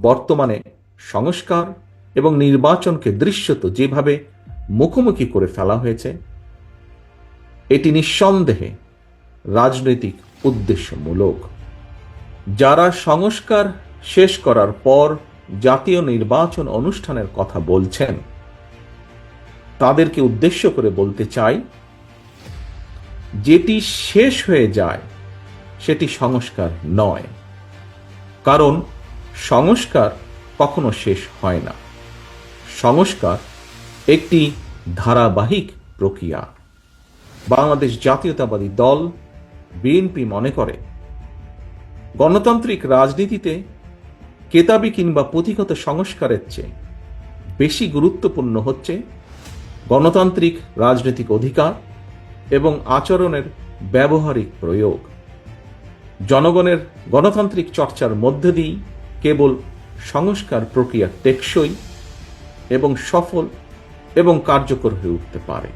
বর্তমানে সংস্কার এবং নির্বাচনকে দৃশ্যত যেভাবে মুখোমুখি করে ফেলা হয়েছে, এটি নিঃসন্দেহে রাজনৈতিক উদ্দেশ্যমূলক। যারা সংস্কার শেষ করার পর জাতীয় নির্বাচন অনুষ্ঠানের কথা বলছেন, তাদেরকে উদ্দেশ্য করে বলতে চাই, যেটি শেষ হয়ে যায় সেটি সংস্কার নয়, কারণ সংস্কার কখনো শেষ হয় না। সংস্কার একটি ধারাবাহিক প্রক্রিয়া। বাংলাদেশ জাতীয়তাবাদী দল বিএনপি মনে করে, গণতান্ত্রিক রাজনীতিতে কেতাবি কিংবা পুঁথিগত সংস্কারের চেয়ে বেশি গুরুত্বপূর্ণ হচ্ছে গণতান্ত্রিক রাজনৈতিক অধিকার এবং আচরণের ব্যবহারিক প্রয়োগ। জনগণের গণতান্ত্রিক চর্চার মধ্যে দিয়েই কেবল সংস্কার প্রক্রিয়া টেকসই এবং সফল এবং কার্যকর হয়ে উঠতে পারে।